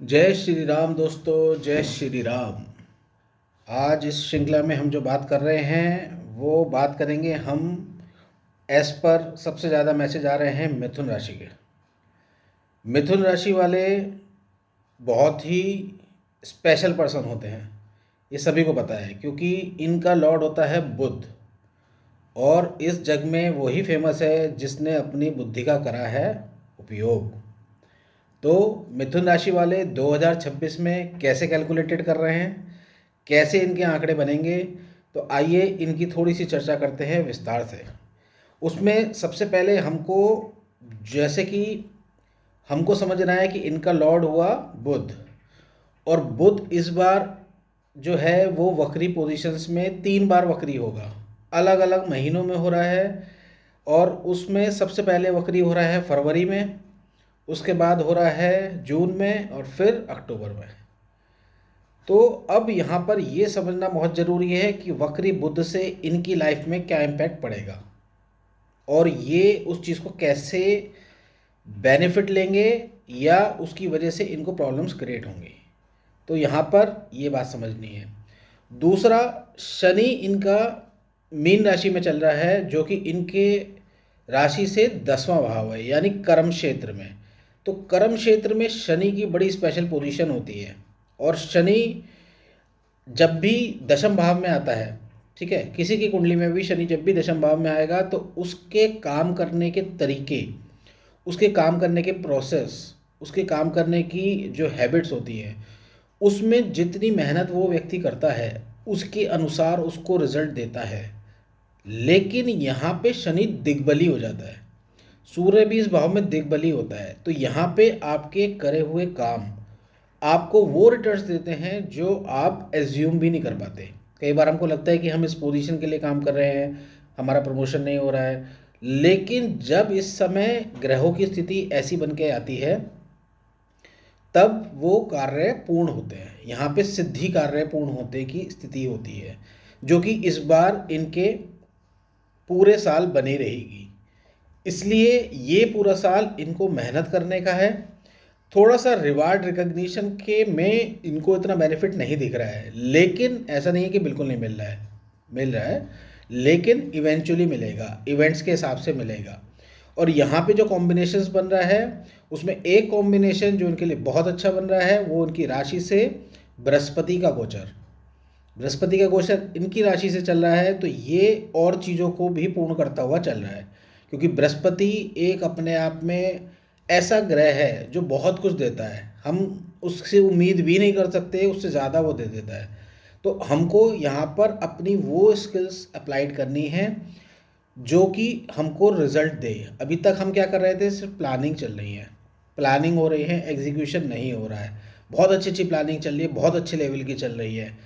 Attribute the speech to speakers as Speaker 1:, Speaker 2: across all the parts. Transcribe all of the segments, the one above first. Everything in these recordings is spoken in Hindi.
Speaker 1: जय श्री राम दोस्तों, जय श्री राम। आज इस श्रृंखला में हम जो बात कर रहे हैं वो बात करेंगे हम एस पर सबसे ज़्यादा मैसेज आ रहे हैं मिथुन राशि के। मिथुन राशि वाले बहुत ही स्पेशल पर्सन होते हैं, ये सभी को पता है, क्योंकि इनका लॉर्ड होता है बुध। और इस जग में वही फेमस है जिसने अपनी बुद्धि का करा है उपयोग। तो मिथुन राशि वाले 2026 में कैसे कैलकुलेटेड कर रहे हैं, कैसे इनके आंकड़े बनेंगे, तो आइए इनकी थोड़ी सी चर्चा करते हैं विस्तार से। उसमें सबसे पहले हमको, जैसे कि हमको समझना है कि इनका लॉर्ड हुआ बुध, और बुध इस बार जो है वो वक्री पोजीशंस में 3 बार वक्री होगा, अलग अलग महीनों में हो रहा है। और उसमें सबसे पहले वक्री हो रहा है फरवरी में, उसके बाद हो रहा है जून में, और फिर अक्टूबर में। तो अब यहाँ पर ये समझना बहुत ज़रूरी है कि वक्री बुध से इनकी लाइफ में क्या इम्पैक्ट पड़ेगा, और ये उस चीज़ को कैसे बेनिफिट लेंगे, या उसकी वजह से इनको प्रॉब्लम्स क्रिएट होंगी। तो यहाँ पर ये बात समझनी है। दूसरा, शनि इनका मीन राशि में चल रहा है, जो कि इनके राशि से 10वां भाव है, यानी कर्म क्षेत्र में। तो कर्म क्षेत्र में शनि की बड़ी स्पेशल पोजीशन होती है। और शनि जब भी दशम भाव में आता है, ठीक है, किसी की कुंडली में भी शनि जब भी दशम भाव में आएगा तो उसके काम करने के तरीके, उसके काम करने के प्रोसेस, उसके काम करने की जो हैबिट्स होती हैं, उसमें जितनी मेहनत वो व्यक्ति करता है उसके अनुसार उसको रिजल्ट देता है। लेकिन यहाँ पे शनि दिग्बली हो जाता है, सूर्य भी इस भाव में दिग्बली होता है, तो यहाँ पे आपके करे हुए काम आपको वो रिटर्न्स देते हैं जो आप एज्यूम भी नहीं कर पाते। कई बार हमको लगता है कि हम इस पोजीशन के लिए काम कर रहे हैं, हमारा प्रमोशन नहीं हो रहा है, लेकिन जब इस समय ग्रहों की स्थिति ऐसी बन के आती है तब वो कार्य पूर्ण होते हैं। यहाँ पे सिद्धि कार्य पूर्ण होने की स्थिति होती है, जो कि इस बार इनके पूरे साल बनी रहेगी। इसलिए ये पूरा साल इनको मेहनत करने का है। थोड़ा सा रिवार्ड रिकग्निशन के में इनको इतना बेनिफिट नहीं दिख रहा है, लेकिन ऐसा नहीं है कि बिल्कुल नहीं मिल रहा है, मिल रहा है, लेकिन इवेंचुअली मिलेगा, इवेंट्स के हिसाब से मिलेगा। और यहाँ पे जो कॉम्बिनेशंस बन रहा है उसमें एक कॉम्बिनेशन जो इनके लिए बहुत अच्छा बन रहा है वो उनकी राशि से बृहस्पति का गोचर। बृहस्पति का गोचर इनकी राशि से चल रहा है, तो ये और चीज़ों को भी पूर्ण करता हुआ चल रहा है, क्योंकि बृहस्पति एक अपने आप में ऐसा ग्रह है जो बहुत कुछ देता है। हम उससे उम्मीद भी नहीं कर सकते, उससे ज़्यादा वो दे देता है। तो हमको यहाँ पर अपनी वो स्किल्स अप्लाइड करनी है जो कि हमको रिजल्ट दे। अभी तक हम क्या कर रहे थे, सिर्फ प्लानिंग चल रही है, प्लानिंग हो रही है, एग्जीक्यूशन नहीं हो रहा है। बहुत अच्छी अच्छी प्लानिंग चल रही है, बहुत अच्छे लेवल की चल रही है।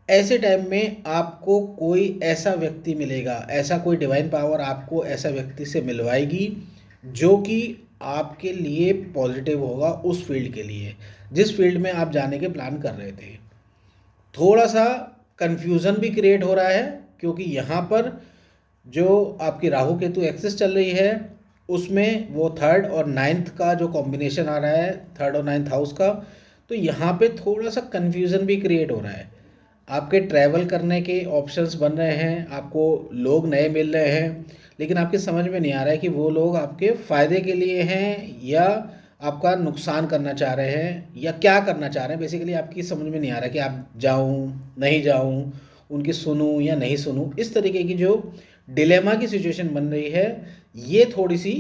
Speaker 1: ऐसे टाइम में आपको कोई ऐसा व्यक्ति मिलेगा, ऐसा कोई डिवाइन पावर आपको ऐसा व्यक्ति से मिलवाएगी जो कि आपके लिए पॉजिटिव होगा, उस फील्ड के लिए जिस फील्ड में आप जाने के प्लान कर रहे थे। थोड़ा सा कन्फ्यूज़न भी क्रिएट हो रहा है, क्योंकि यहाँ पर जो आपकी राहु केतु एक्सिस चल रही है उसमें वो थर्ड और नाइन्थ का जो कॉम्बिनेशन आ रहा है, थर्ड और नाइन्थ हाउस का, तो यहाँ पे थोड़ा सा कन्फ्यूज़न भी क्रिएट हो रहा है। आपके ट्रैवल करने के ऑप्शंस बन रहे हैं, आपको लोग नए मिल रहे हैं, लेकिन आपके समझ में नहीं आ रहा है कि वो लोग आपके फ़ायदे के लिए हैं या आपका नुकसान करना चाह रहे हैं, या क्या करना चाह रहे हैं। बेसिकली आपकी समझ में नहीं आ रहा कि आप जाऊं नहीं जाऊं, उनकी सुनूं या नहीं सुनूं। इस तरीके की जो डिलेमा की सिचुएशन बन रही है, ये थोड़ी सी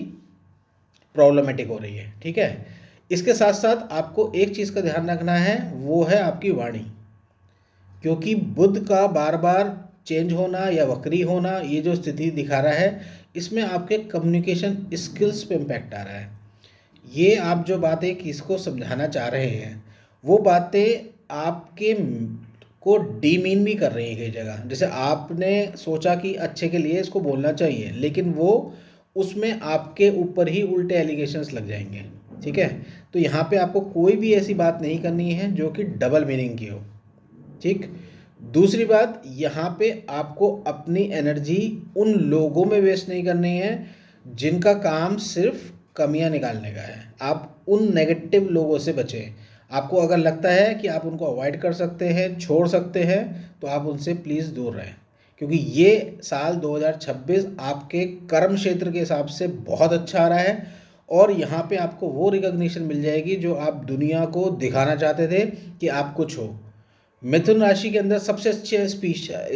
Speaker 1: प्रॉब्लमेटिक हो रही है, ठीक है। इसके साथ साथ आपको एक चीज़ का ध्यान रखना है, वो है आपकी वाणी, क्योंकि बुध का बार बार चेंज होना या वक्री होना, ये जो स्थिति दिखा रहा है, इसमें आपके कम्युनिकेशन स्किल्स पे इम्पैक्ट आ रहा है। ये आप जो बातें किसको समझाना चाह रहे हैं वो बातें आपके को डीमीन भी कर रही हैं कई जगह। जैसे आपने सोचा कि अच्छे के लिए इसको बोलना चाहिए, लेकिन वो उसमें आपके ऊपर ही उल्टे एलिगेशंस लग जाएंगे, ठीक है। तो यहाँ पे आपको कोई भी ऐसी बात नहीं करनी है जो कि डबल मीनिंग की हो, ठीक। दूसरी बात, यहाँ पे आपको अपनी एनर्जी उन लोगों में वेस्ट नहीं करनी है जिनका काम सिर्फ कमियां निकालने का है। आप उन नेगेटिव लोगों से बचें, आपको अगर लगता है कि आप उनको अवॉइड कर सकते हैं, छोड़ सकते हैं, तो आप उनसे प्लीज़ दूर रहें, क्योंकि ये साल 2026 आपके कर्म क्षेत्र के हिसाब से बहुत अच्छा आ रहा है और यहाँ पे आपको वो रिकॉग्निशन मिल जाएगी जो आप दुनिया को दिखाना चाहते थे कि आप कुछ हो। मिथुन राशि के अंदर सबसे अच्छी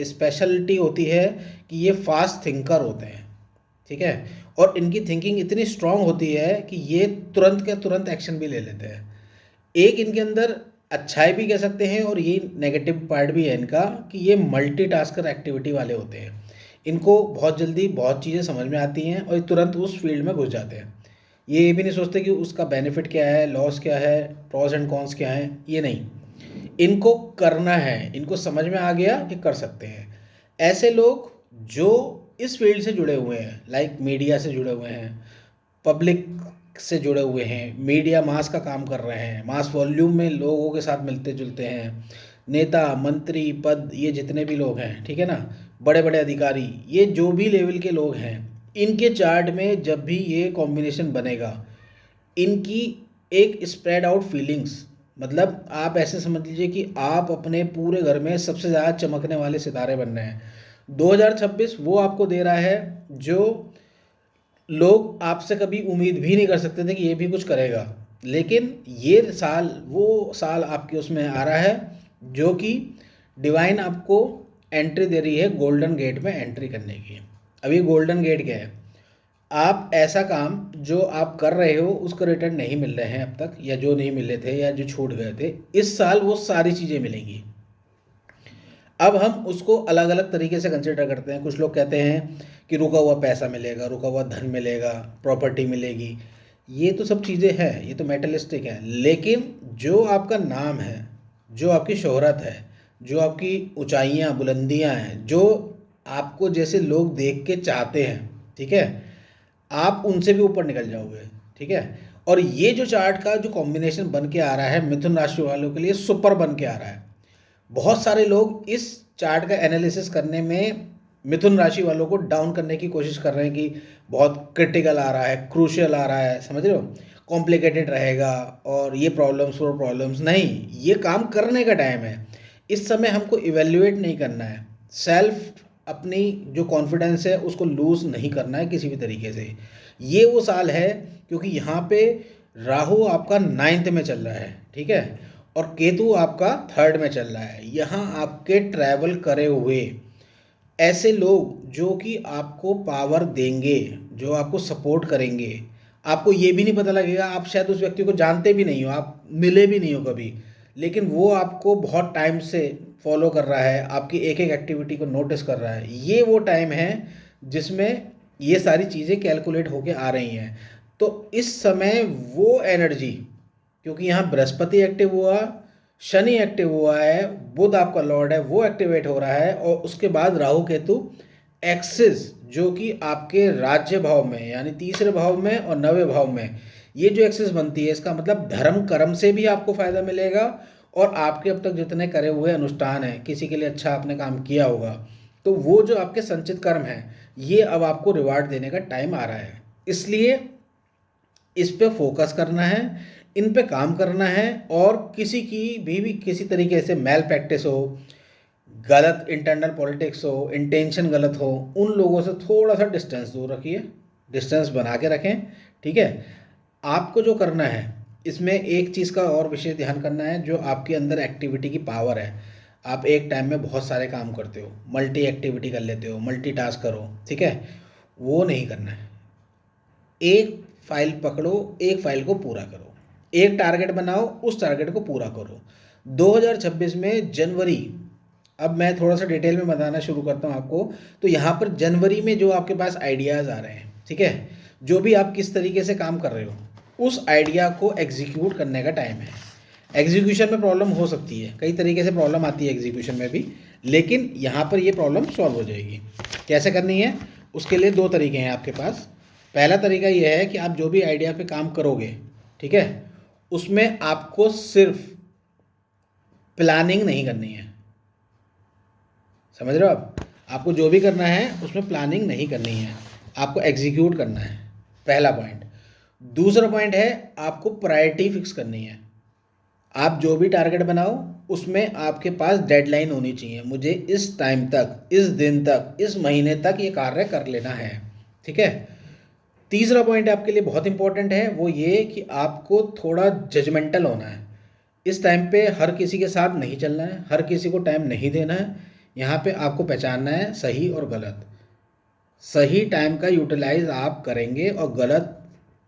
Speaker 1: स्पेशलिटी होती है कि ये फास्ट थिंकर होते हैं, ठीक है, और इनकी थिंकिंग इतनी स्ट्रांग होती है कि ये तुरंत के तुरंत एक्शन भी ले लेते हैं। एक इनके अंदर अच्छाई भी कह सकते हैं और ये नेगेटिव पार्ट भी है इनका कि ये मल्टीटास्कर एक्टिविटी वाले होते हैं। इनको बहुत जल्दी बहुत चीज़ें समझ में आती हैं और ये तुरंत उस फील्ड में घुस जाते हैं। ये भी नहीं सोचते कि उसका बेनिफिट क्या है, लॉस क्या है, प्रॉस एंड कॉन्स क्या हैं, ये नहीं, इनको करना है, इनको समझ में आ गया कि कर सकते हैं। ऐसे लोग जो इस फील्ड से जुड़े हुए हैं, लाइक मीडिया से जुड़े हुए हैं, पब्लिक से जुड़े हुए हैं, मीडिया मास का काम कर रहे हैं, मास वॉल्यूम में लोगों के साथ मिलते जुलते हैं, नेता मंत्री पद, ये जितने भी लोग हैं, ठीक है ना, बड़े बड़े अधिकारी, ये जो भी लेवल के लोग हैं, इनके चार्ट में जब भी ये कॉम्बिनेशन बनेगा, इनकी एक स्प्रेड आउट फीलिंग्स, मतलब आप ऐसे समझ लीजिए कि आप अपने पूरे घर में सबसे ज़्यादा चमकने वाले सितारे बन रहे हैं। 2026 वो आपको दे रहा है जो लोग आपसे कभी उम्मीद भी नहीं कर सकते थे कि ये भी कुछ करेगा, लेकिन ये साल वो साल आपके उसमें आ रहा है जो कि डिवाइन आपको एंट्री दे रही है गोल्डन गेट में एंट्री करने की। अभी गोल्डन गेट क्या है? आप ऐसा काम जो आप कर रहे हो उसका रिटर्न नहीं मिल रहे हैं अब तक, या जो नहीं मिले थे या जो छूट गए थे, इस साल वो सारी चीज़ें मिलेंगी। अब हम उसको अलग अलग तरीके से कंसिडर करते हैं। कुछ लोग कहते हैं कि रुका हुआ पैसा मिलेगा, रुका हुआ धन मिलेगा, प्रॉपर्टी मिलेगी, ये तो सब चीज़ें हैं, ये तो मेटलिस्टिक है। लेकिन जो आपका नाम है, जो आपकी शोहरत है, जो आपकी ऊंचाइयाँ बुलंदियाँ हैं, जो आपको जैसे लोग देख के चाहते हैं, ठीक है, आप उनसे भी ऊपर निकल जाओगे, ठीक है। और ये जो चार्ट का जो कॉम्बिनेशन बन के आ रहा है मिथुन राशि वालों के लिए सुपर बन के आ रहा है। बहुत सारे लोग इस चार्ट का एनालिसिस करने में मिथुन राशि वालों को डाउन करने की कोशिश कर रहे हैं कि बहुत क्रिटिकल आ रहा है, क्रूशियल आ रहा है, समझ रहे हो, कॉम्प्लिकेटेड रहेगा और ये प्रॉब्लम्स वो प्रॉब्लम्स नहीं, ये काम करने का टाइम है। इस समय हमको इवेल्युएट नहीं करना है, सेल्फ अपनी जो कॉन्फिडेंस है उसको लूज़ नहीं करना है किसी भी तरीके से। ये वो साल है क्योंकि यहाँ पे राहु आपका 9th में चल रहा है, ठीक है, और केतु आपका 3rd में चल रहा है। यहाँ आपके ट्रैवल करे हुए ऐसे लोग जो कि आपको पावर देंगे, जो आपको सपोर्ट करेंगे, आपको ये भी नहीं पता लगेगा, आप शायद उस व्यक्ति को जानते भी नहीं हो, आप मिले भी नहीं हो कभी, लेकिन वो आपको बहुत टाइम से फॉलो कर रहा है, आपकी एक एक एक्टिविटी को नोटिस कर रहा है। ये वो टाइम है जिसमें ये सारी चीज़ें कैलकुलेट होके आ रही हैं। तो इस समय वो एनर्जी, क्योंकि यहाँ बृहस्पति एक्टिव हुआ, शनि एक्टिव हुआ है, बुध आपका लॉर्ड है वो एक्टिवेट हो रहा है, और उसके बाद राहु केतु एक्सिस जो कि आपके राज्य भाव में यानी तीसरे भाव में और 9वें भाव में, ये जो एक्सिस बनती है इसका मतलब धर्म कर्म से भी आपको फायदा मिलेगा, और आपके अब तक जितने करे हुए अनुष्ठान हैं, किसी के लिए अच्छा आपने काम किया होगा, तो वो जो आपके संचित कर्म हैं ये अब आपको रिवार्ड देने का टाइम आ रहा है। इसलिए इस पे फोकस करना है, इन पे काम करना है, और किसी की भी किसी तरीके से मैल प्रैक्टिस हो, गलत इंटरनल पॉलिटिक्स हो, इंटेंशन गलत हो, उन लोगों से थोड़ा सा डिस्टेंस दूर रखिए, डिस्टेंस बना के रखें, ठीक है। आपको जो करना है इसमें एक चीज़ का और विशेष ध्यान करना है, जो आपके अंदर एक्टिविटी की पावर है, आप एक टाइम में बहुत सारे काम करते हो, मल्टी एक्टिविटी कर लेते हो, मल्टी टास्क करो, ठीक है, वो नहीं करना है। एक फाइल पकड़ो, एक फाइल को पूरा करो, एक टारगेट बनाओ, उस टारगेट को पूरा करो। 2026 में जनवरी, अब मैं थोड़ा सा डिटेल में बताना शुरू करता हूँ आपको। तो यहाँ पर जनवरी में जो आपके पास आइडियाज़ आ रहे हैं, ठीक है, जो भी आप किस तरीके से काम कर रहे हो, उस आइडिया को एग्जीक्यूट करने का टाइम है। एग्जीक्यूशन में प्रॉब्लम हो सकती है, कई तरीके से प्रॉब्लम आती है एग्जीक्यूशन में भी, लेकिन यहाँ पर ये प्रॉब्लम सॉल्व हो जाएगी। कैसे करनी है, उसके लिए दो तरीके हैं आपके पास। पहला तरीका ये है कि आप जो भी आइडिया पे काम करोगे, ठीक है, उसमें आपको सिर्फ प्लानिंग नहीं करनी है, समझ रहे हो आप, आपको जो भी करना है उसमें प्लानिंग नहीं करनी है, आपको एग्जीक्यूट करना है, पहला पॉइंट। दूसरा पॉइंट है आपको प्रायोरिटी फिक्स करनी है। आप जो भी टारगेट बनाओ उसमें आपके पास डेडलाइन होनी चाहिए, मुझे इस टाइम तक, इस दिन तक, इस महीने तक ये कार्य कर लेना है। ठीक है। तीसरा पॉइंट आपके लिए बहुत इंपॉर्टेंट है, वो ये कि आपको थोड़ा जजमेंटल होना है। इस टाइम पे हर किसी के साथ नहीं चलना है, हर किसी को टाइम नहीं देना है। यहाँ पे आपको पहचानना है सही और गलत। सही टाइम का यूटिलाइज आप करेंगे और गलत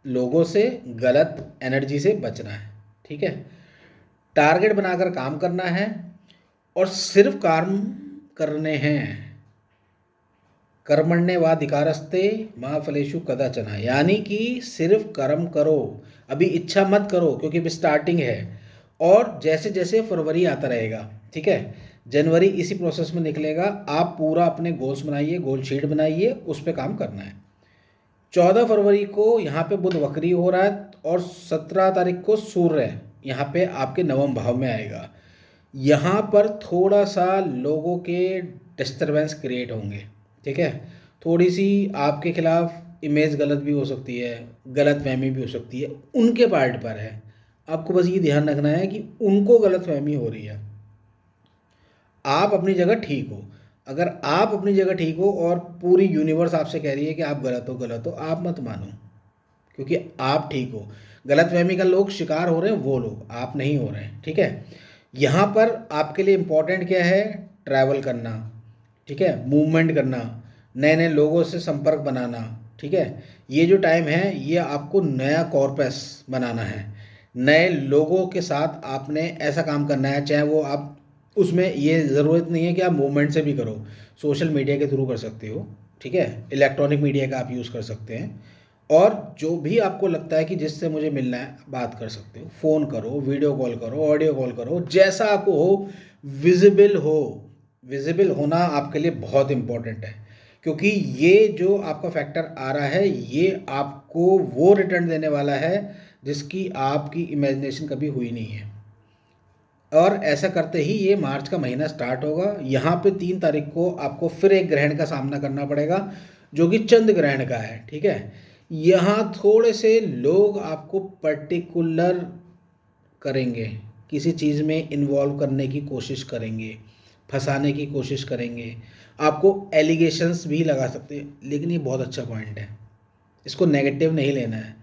Speaker 1: लोगों से, गलत एनर्जी से बचना है। ठीक है। टारगेट बनाकर काम करना है और सिर्फ काम करने हैं। कर्मण्येवाधिकारस्ते मा फलेषु कदाचन, यानी कि सिर्फ कर्म करो, अभी इच्छा मत करो क्योंकि अभी स्टार्टिंग है। और जैसे जैसे फरवरी आता रहेगा, ठीक है, जनवरी इसी प्रोसेस में निकलेगा, आप पूरा अपने गोल्स बनाइए, गोल शीट बनाइए, उस पर काम करना है। 14 फरवरी को यहाँ पे बुध वक्री हो रहा है और 17 तारीख को सूर्य यहाँ पे आपके नवम भाव में आएगा। यहाँ पर थोड़ा सा लोगों के डिस्टरबेंस क्रिएट होंगे। ठीक है। थोड़ी सी आपके खिलाफ इमेज गलत भी हो सकती है, गलत फहमी भी हो सकती है, उनके पार्ट पर है। आपको बस ये ध्यान रखना है कि उनको गलत फहमी हो रही है, आप अपनी जगह ठीक हो। अगर आप अपनी जगह ठीक हो और पूरी यूनिवर्स आपसे कह रही है कि आप गलत हो, गलत हो, आप मत मानो, क्योंकि आप ठीक हो। गलतफहमी का लोग शिकार हो रहे हैं वो लोग, आप नहीं हो रहे हैं। ठीक है। यहाँ पर आपके लिए इम्पोर्टेंट क्या है? ट्रैवल करना, ठीक है, मूवमेंट करना, नए नए लोगों से संपर्क बनाना। ठीक है। ये जो टाइम है ये आपको नया कॉर्पस बनाना है, नए लोगों के साथ आपने ऐसा काम करना है, चाहे वो आप, उसमें ये ज़रूरत नहीं है कि आप मूवमेंट से भी करो, सोशल मीडिया के थ्रू कर सकते हो। ठीक है। इलेक्ट्रॉनिक मीडिया का आप यूज़ कर सकते हैं। और जो भी आपको लगता है कि जिससे मुझे मिलना है, बात कर सकते हो, फ़ोन करो, वीडियो कॉल करो, ऑडियो कॉल करो, जैसा आपको हो, विजिबल हो। विजिबल होना आपके लिए बहुत इम्पोर्टेंट है, क्योंकि ये जो आपका फैक्टर आ रहा है ये आपको वो रिटर्न देने वाला है जिसकी आपकी इमेजिनेशन कभी हुई नहीं है। और ऐसा करते ही ये मार्च का महीना स्टार्ट होगा। यहाँ पे 3 तारीख को आपको फिर एक ग्रहण का सामना करना पड़ेगा, जो कि चंद्र ग्रहण का है। ठीक है। यहाँ थोड़े से लोग आपको पर्टिकुलर करेंगे, किसी चीज़ में इन्वॉल्व करने की कोशिश करेंगे, फंसाने की कोशिश करेंगे, आपको एलिगेशंस भी लगा सकते हैं। लेकिन ये बहुत अच्छा पॉइंट है, इसको नेगेटिव नहीं लेना है,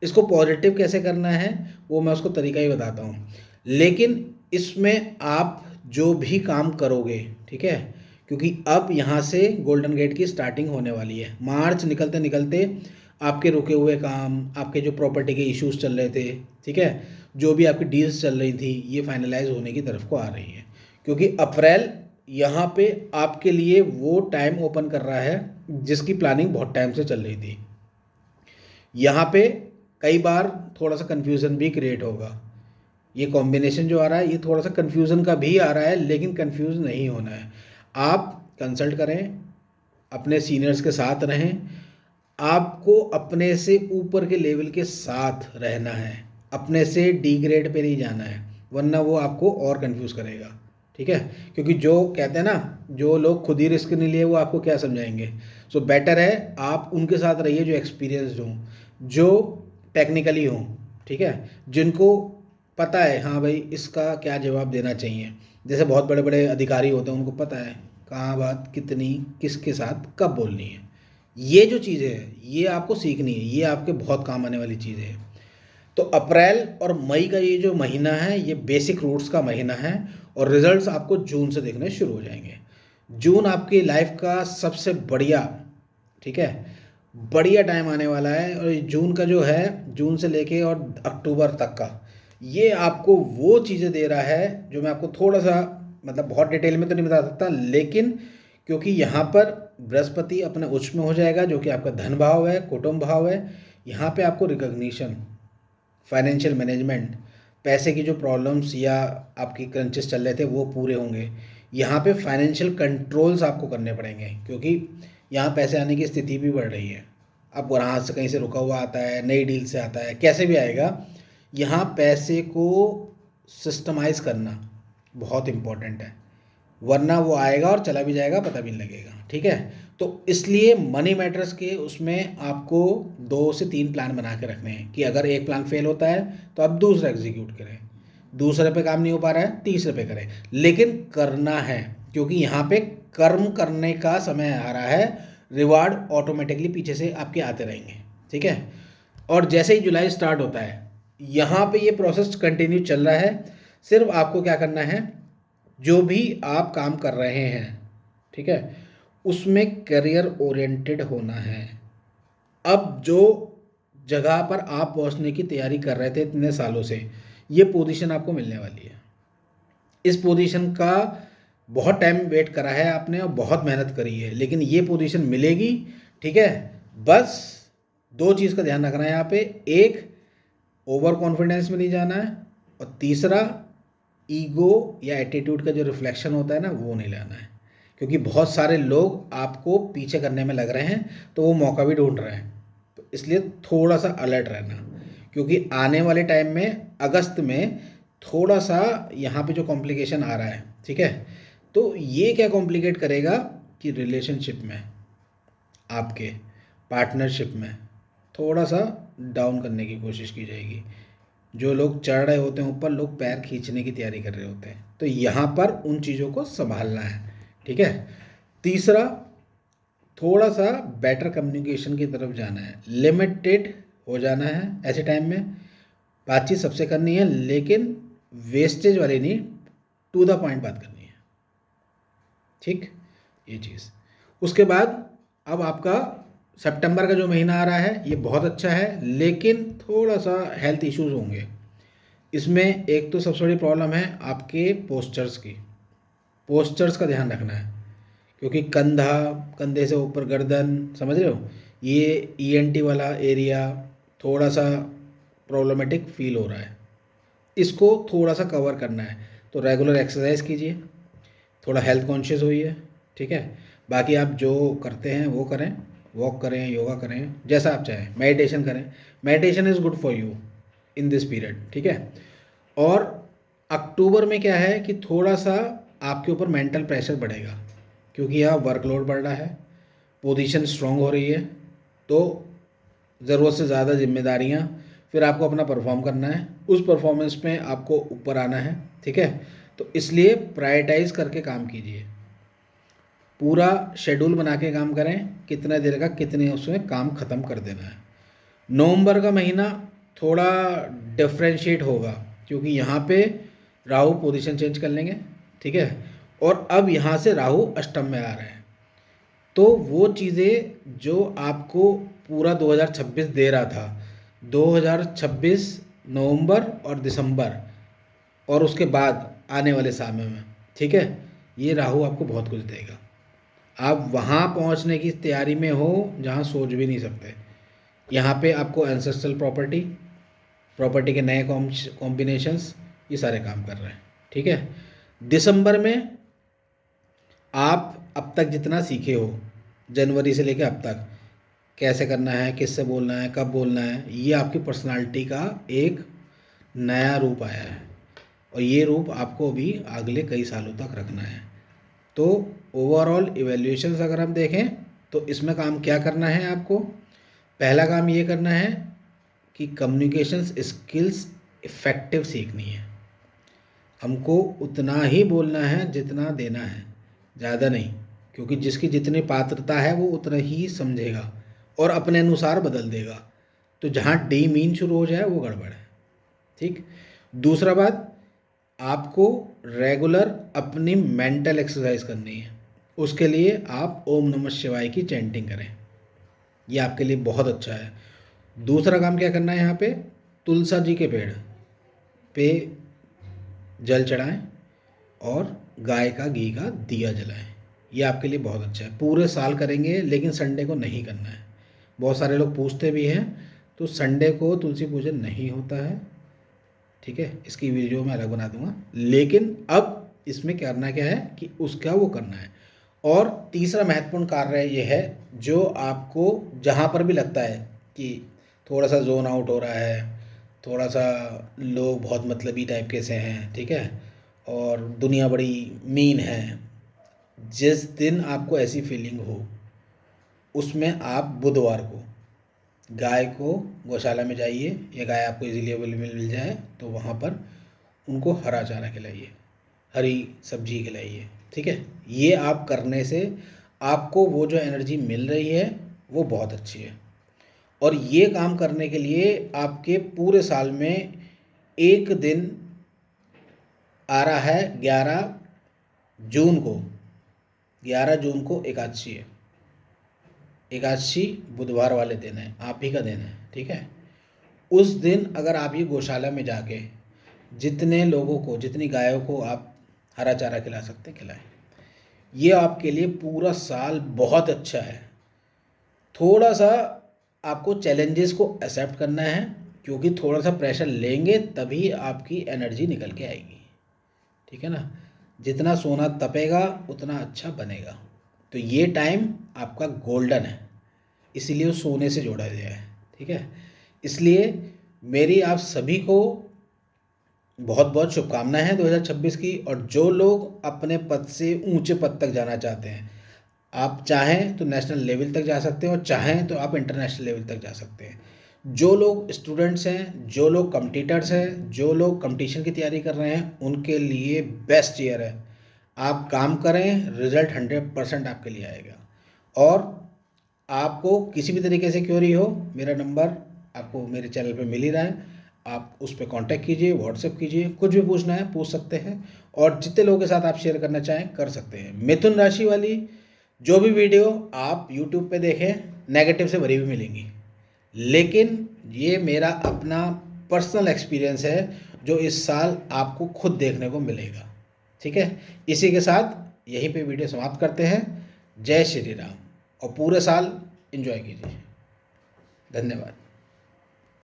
Speaker 1: इसको पॉजिटिव कैसे करना है वो मैं उसको तरीका ही बताता हूँ। लेकिन इसमें आप जो भी काम करोगे, ठीक है, क्योंकि अब यहाँ से गोल्डन गेट की स्टार्टिंग होने वाली है। मार्च निकलते निकलते आपके रुके हुए काम, आपके जो प्रॉपर्टी के इश्यूज चल रहे थे, ठीक है, जो भी आपकी डील्स चल रही थी, ये फाइनलाइज होने की तरफ को आ रही है। क्योंकि अप्रैल यहाँ पे आपके लिए वो टाइम ओपन कर रहा है जिसकी प्लानिंग बहुत टाइम से चल रही थी। यहाँ पे कई बार थोड़ा सा कन्फ्यूज़न भी क्रिएट होगा। ये कॉम्बिनेशन जो आ रहा है ये थोड़ा सा कन्फ्यूज़न का भी आ रहा है, लेकिन कन्फ्यूज़ नहीं होना है। आप कंसल्ट करें, अपने सीनियर्स के साथ रहें, आपको अपने से ऊपर के लेवल के साथ रहना है, अपने से डी ग्रेड पे नहीं जाना है, वरना वो आपको और कंफ्यूज करेगा। ठीक है। क्योंकि जो कहते हैं ना, जो लोग खुद ही रिस्क नहीं लिए वो आपको क्या समझाएंगे। सो बेटर है आप उनके साथ रहिए जो एक्सपीरियंसड हों, जो टेक्निकली हों। ठीक है। जिनको पता है हाँ भाई इसका क्या जवाब देना चाहिए। जैसे बहुत बड़े बड़े अधिकारी होते हैं, उनको पता है कहाँ बात कितनी किसके साथ कब बोलनी है। ये जो चीज़ें हैं ये आपको सीखनी है, ये आपके बहुत काम आने वाली चीज़ें हैं। तो अप्रैल और मई का ये जो महीना है ये बेसिक रूट्स का महीना है, और रिजल्ट्स आपको जून से देखने शुरू हो जाएंगे। जून आपकी लाइफ का सबसे बढ़िया, ठीक है, बढ़िया टाइम आने वाला है। और जून का जो है, जून से लेके और अक्टूबर तक का, ये आपको वो चीज़ें दे रहा है जो मैं आपको थोड़ा सा, मतलब बहुत डिटेल में तो नहीं बता सकता, लेकिन क्योंकि यहाँ पर बृहस्पति अपने उच्च में हो जाएगा जो कि आपका धन भाव है, कुटुंब भाव है। यहाँ पे आपको रिकॉग्निशन, फाइनेंशियल मैनेजमेंट, पैसे की जो प्रॉब्लम्स या आपकी क्रंचेस चल रहे थे वो पूरे होंगे। यहाँ पे फाइनेंशियल कंट्रोल्स आपको करने पड़ेंगे, क्योंकि यहाँ पैसे आने की स्थिति भी बढ़ रही है। अब वहाँ से कहीं से रुका हुआ आता है, नई डील से आता है, कैसे भी आएगा। यहाँ पैसे को सिस्टमाइज़ करना बहुत इम्पोर्टेंट है, वरना वो आएगा और चला भी जाएगा, पता भी नहीं लगेगा। ठीक है। तो इसलिए मनी मैटर्स के उसमें आपको 2 से 3 प्लान बना के रखने हैं कि अगर एक प्लान फेल होता है तो आप दूसरा एग्जीक्यूट करें। दूसरे पे काम नहीं हो पा रहा है, तीसरे पे करें, लेकिन करना है, क्योंकि यहाँ पे कर्म करने का समय आ रहा है। रिवार्ड ऑटोमेटिकली पीछे से आपके आते रहेंगे, ठीक है। और जैसे ही जुलाई स्टार्ट होता है, यहाँ पे ये प्रोसेस कंटिन्यू चल रहा है। सिर्फ आपको क्या करना है, जो भी आप काम कर रहे हैं, ठीक है, उसमें करियर ओरिएंटेड होना है। अब जो जगह पर आप पहुंचने की तैयारी कर रहे थे इतने सालों से, ये पोजीशन आपको मिलने वाली है। इस पोजीशन का बहुत टाइम वेट करा है आपने और बहुत मेहनत करी है, लेकिन ये पोजीशन मिलेगी, ठीक है। बस दो चीज़ का ध्यान रखना है यहाँ पे, एक ओवर कॉन्फिडेंस में नहीं जाना है, और तीसरा ईगो या एटीट्यूड का जो रिफ्लेक्शन होता है ना, वो नहीं लाना है। क्योंकि बहुत सारे लोग आपको पीछे करने में लग रहे हैं, तो वो मौका भी ढूंढ रहे हैं। तो इसलिए थोड़ा सा अलर्ट रहना, क्योंकि आने वाले टाइम में अगस्त में थोड़ा सा यहाँ पे जो कॉम्प्लिकेशन आ रहा है, ठीक है, तो ये क्या कॉम्प्लिकेट करेगा कि रिलेशनशिप में, आपके पार्टनरशिप में थोड़ा सा डाउन करने की कोशिश की जाएगी। जो लोग चढ़ रहे होते हैं ऊपर, लोग पैर खींचने की तैयारी कर रहे होते हैं, तो यहाँ पर उन चीज़ों को संभालना है, ठीक है। तीसरा, थोड़ा सा बेटर कम्युनिकेशन की तरफ जाना है, लिमिटेड हो जाना है ऐसे टाइम में। बातचीत सबसे करनी है, लेकिन वेस्टेज वाली नहीं, टू द पॉइंट बात करनी है, ठीक, ये चीज़। उसके बाद अब आपका सितंबर का जो महीना आ रहा है, ये बहुत अच्छा है, लेकिन थोड़ा सा हेल्थ इश्यूज होंगे इसमें। एक तो सबसे बड़ी प्रॉब्लम है आपके पोस्चर्स की, पोस्चर्स का ध्यान रखना है, क्योंकि कंधा, कंधे से ऊपर गर्दन, समझ रहे हो, ये ईएनटी वाला एरिया थोड़ा सा प्रॉब्लमेटिक फील हो रहा है, इसको थोड़ा सा कवर करना है। तो रेगुलर एक्सरसाइज कीजिए, थोड़ा हेल्थ कॉन्शियस होइए, ठीक है। बाकी आप जो करते हैं वो करें, वॉक करें, योगा करें, जैसा आप चाहें, मेडिटेशन करें। Meditation is good for you in this period, ठीक है। और अक्टूबर में क्या है कि थोड़ा सा आपके ऊपर मेंटल प्रेशर बढ़ेगा, क्योंकि यहाँ वर्कलोड बढ़ रहा है, पोजीशन स्ट्रांग हो रही है, तो ज़रूरत से ज़्यादा जिम्मेदारियाँ, फिर आपको अपना परफॉर्म करना है, उस परफॉर्मेंस में आपको ऊपर आना है, ठीक है। तो इसलिए प्रायोरिटाइज करके काम कीजिए, पूरा शेड्यूल बना के काम करें, कितना देर का कितने उसमें काम ख़त्म कर देना है। नवंबर का महीना थोड़ा डिफ्रेंशिएट होगा, क्योंकि यहाँ पे राहु पोजीशन चेंज कर लेंगे, ठीक है, और अब यहाँ से राहु अष्टम में आ रहे हैं। तो वो चीज़ें जो आपको पूरा 2026 दे रहा था, 2026 नवंबर और दिसंबर और उसके बाद आने वाले समय में, ठीक है, ये राहु आपको बहुत कुछ देगा। आप वहाँ पहुँचने की तैयारी में हो जहाँ सोच भी नहीं सकते। यहाँ पे आपको एंसेस्ट्रल प्रॉपर्टी, प्रॉपर्टी के नए कॉम्बिनेशंस, ये सारे काम कर रहे हैं, ठीक है। दिसंबर में आप अब तक जितना सीखे हो, जनवरी से लेकर अब तक, कैसे करना है, किससे बोलना है, कब बोलना है, ये आपकी पर्सनालिटी का एक नया रूप आया है, और ये रूप आपको भी अगले कई सालों तक रखना है। तो ओवरऑल इवैल्यूएशंस अगर हम देखें, तो इसमें काम क्या करना है आपको, पहला काम ये करना है कि कम्युनिकेशंस स्किल्स इफ़ेक्टिव सीखनी है। हमको उतना ही बोलना है जितना देना है, ज़्यादा नहीं, क्योंकि जिसकी जितनी पात्रता है वो उतना ही समझेगा और अपने अनुसार बदल देगा। तो जहाँ डी मीन शुरू हो जाए वो गड़बड़ है, ठीक। दूसरा बात, आपको रेगुलर अपनी मेंटल एक्सरसाइज करनी है। उसके लिए आप ओम नमः शिवाय की चैंटिंग करें, ये आपके लिए बहुत अच्छा है। दूसरा काम क्या करना है, यहाँ पे तुलसा जी के पेड़ पे जल चढ़ाएं और गाय का घी का दिया जलाएं, ये आपके लिए बहुत अच्छा है। पूरे साल करेंगे, लेकिन संडे को नहीं करना है। बहुत सारे लोग पूछते भी हैं, तो संडे को तुलसी पूजन नहीं होता है, ठीक है, इसकी वीडियो मैं अलग बना दूंगा। लेकिन अब इसमें करना क्या है कि उसका वो करना है। और तीसरा महत्वपूर्ण कार्य ये है, जो आपको जहाँ पर भी लगता है कि थोड़ा सा जोन आउट हो रहा है, थोड़ा सा लोग बहुत मतलबी टाइप के से हैं, ठीक है, और दुनिया बड़ी मीन है, जिस दिन आपको ऐसी फीलिंग हो, उसमें आप बुधवार को गाय को गौशाला में जाइए, या गाय आपको इजीली अवेलेबल मिल जाए तो वहाँ पर उनको हरा चारा खिलाइए, हरी सब्जी खिलाइए, ठीक है। ये आप करने से आपको वो जो एनर्जी मिल रही है वो बहुत अच्छी है। और ये काम करने के लिए आपके पूरे साल में एक दिन आ रहा है 11 जून को। 11 जून को एकादशी है। एकादशी बुधवार वाले दिन है, आप ही का दिन है, ठीक है। उस दिन अगर आप ये गौशाला में जाके जितने लोगों को, जितनी गायों को आप हरा चारा खिला सकते हैं खिलाएं। ये आपके लिए पूरा साल बहुत अच्छा है। थोड़ा सा आपको चैलेंजेस को एक्सेप्ट करना है, क्योंकि थोड़ा सा प्रेशर लेंगे तभी आपकी एनर्जी निकल के आएगी, ठीक है ना। जितना सोना तपेगा उतना अच्छा बनेगा। तो ये टाइम आपका गोल्डन है, इसीलिए वो सोने से जोड़ा गया है, ठीक है। इसलिए मेरी आप सभी को बहुत बहुत शुभकामनाएं हैं 2026 की। और जो लोग अपने पद से ऊंचे पद तक जाना चाहते हैं, आप चाहें तो नेशनल लेवल तक जा सकते हैं और चाहें तो आप इंटरनेशनल लेवल तक जा सकते हैं। जो लोग स्टूडेंट्स हैं, जो लोग कम्पिटिटर्स हैं, जो लोग कंपटीशन की तैयारी कर रहे हैं, उनके लिए बेस्ट ईयर है। आप काम करें, रिजल्ट 100% आपके लिए आएगा। और आपको किसी भी तरीके से क्वेरी हो, मेरा नंबर आपको मेरे चैनल पे मिल ही रहा है, आप उस पर कांटेक्ट कीजिए, व्हाट्सएप कीजिए, कुछ भी पूछना है पूछ सकते हैं। और जितने लोगों के साथ आप शेयर करना चाहें कर सकते हैं। मिथुन राशि वाली जो भी वीडियो आप यूट्यूब पे देखें, नेगेटिव से भरी हुई मिलेंगी, लेकिन ये मेरा अपना पर्सनल एक्सपीरियंस है जो इस साल आपको खुद देखने को मिलेगा, ठीक है। इसी के साथ यहीं पे वीडियो समाप्त करते हैं। जय श्री राम। और पूरे साल एंजॉय कीजिए। धन्यवाद।